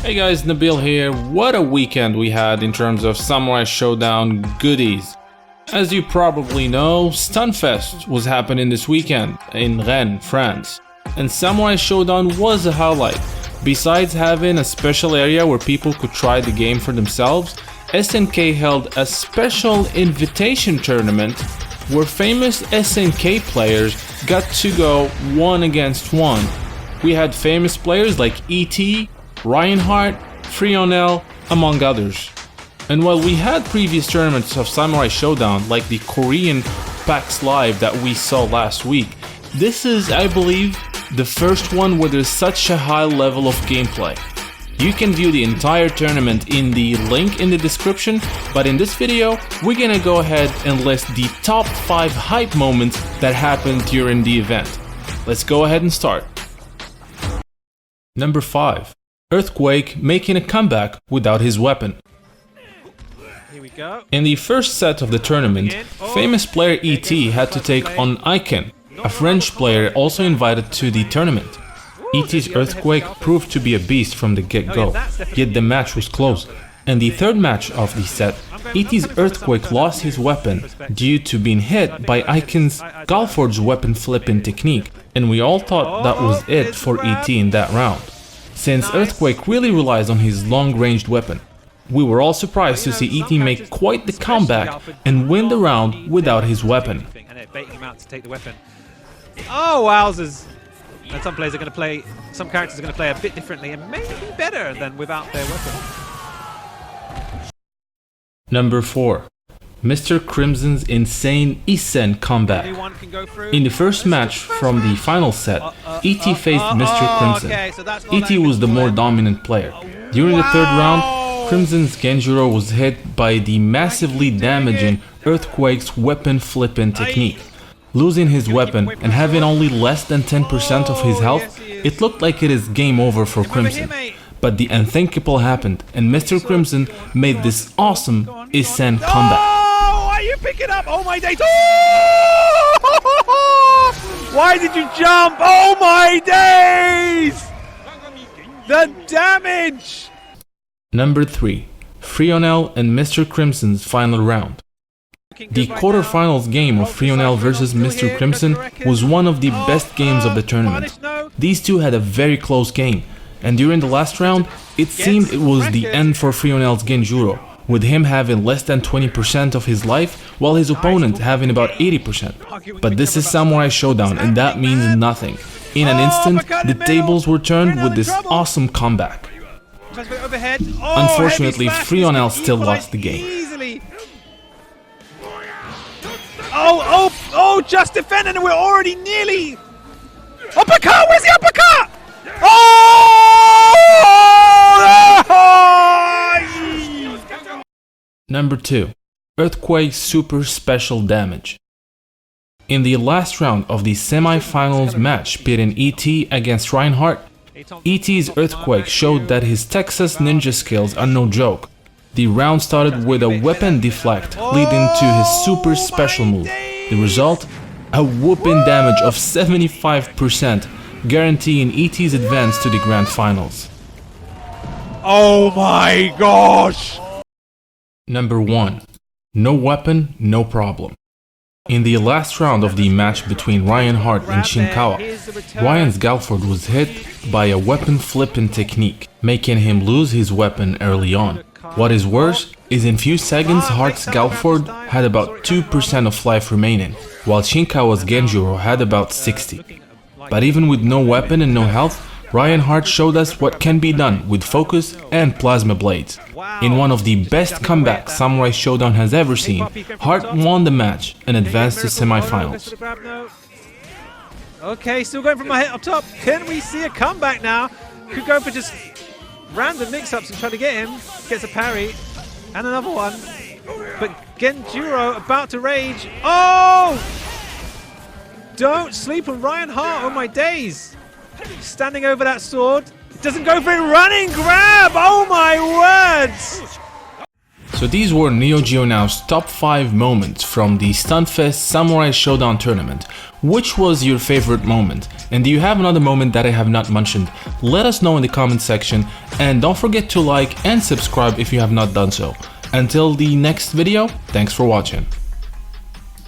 Hey guys, Nabil here. What a weekend we had in terms of Samurai Shodown goodies. As you probably know, Stunfest was happening this weekend in Rennes, France. And Samurai Shodown was a highlight. Besides having a special area where people could try the game for themselves, SNK held a special invitation tournament where famous SNK players got to go 1 against 1. We had famous players like ET, Reinhardt, Frionel, among others. And while we had previous tournaments of Samurai Shodown like the Korean PAX Live that we saw last week, this is, I believe, the first one where there's such a high level of gameplay. You can view the entire tournament in the link in the description, but in this video, we're gonna go ahead and list the top 5 hype moments that happened during the event. Let's go ahead and start. Number 5. Earthquake making a comeback without his weapon. Here we go. In the first set of the tournament, famous player ET had to take on Icon, a French player also invited to the tournament. ET's Earthquake proved to be a beast from the get-go, yet the match was close. In the third match of the set, ET's Earthquake lost his weapon due to being hit by Icon's Galford's weapon flipping technique, and we all thought that was it for ET in that round, since Earthquake really relies on his long-ranged weapon. We were all surprised to see ET make quite the comeback and win the round without his weapon. Oh, wowzers! And some players are going to play, some characters are going to play a bit differently and maybe better than without their weapon. Number 4. Mr. Crimson's insane Ascent comeback. In the first match from the final set, ET faced Mr. Crimson. ET was the more dominant player. During the third round, Crimson's Genjuro was hit by the massively damaging Earthquake's weapon flipping technique. Losing his weapon and having only less than 10% of his health, it looked like it is game over for Crimson. But the unthinkable happened and Mr. Crimson made this awesome Ascent comeback. Oh, why you pick it up? Oh my days! Oh! Why did you jump? Oh my days! The damage! Number 3. Frionel and Mr. Crimson's final round. The quarterfinals game of Frionel vs Mr. Crimson was one of the best games of the tournament. These two had a very close game, and during the last round, it seemed it was the end for Frionel's Genjuro, with him having less than 20% of his life, while his opponent having about 80%. But this is Samurai Shodown, and that means nothing. In an instant, the tables were turned with this awesome comeback. Unfortunately, Frionel still lost the game. Oh, just defend, and we're already nearly... Uppercut! Where's the uppercut? Oh! Number 2. Earthquake Super Special Damage. In the last round of the semi-finals match pitting ET against Reinhardt, ET's Earthquake showed that his Texas Ninja skills are no joke. The round started with a weapon deflect leading to his super special move. The result? A whooping damage of 75%, guaranteeing ET's advance to the grand finals. Oh my gosh! Number 1. No weapon, no problem. In the last round of the match between Reinhardt and Shinkawa, Ryan's Galford was hit by a weapon flipping technique, making him lose his weapon early on. What is worse is in few seconds Hart's Galford had about 2% of life remaining, while Shinkawa's Genjuro had about 60. But even with no weapon and no health, Reinhardt showed us what can be done with focus and plasma blades. In one of the best comebacks Samurai Shodown has ever seen, Hart won the match and advanced to semi-finals. Okay, still going from my head up top. Can we see a comeback now? Could go for just random mix-ups and try to get him. Gets a parry and another one. But Genjuro about to rage. Oh! Don't sleep on Reinhardt, oh my days. Standing over that sword. Doesn't go for it, running grab! Oh my words! So these were Neogeonow's top 5 moments from the Stunfest Samurai Shodown tournament. Which was your favorite moment? And do you have another moment that I have not mentioned? Let us know in the comment section, and don't forget to like and subscribe if you have not done so. Until the next video, thanks for watching.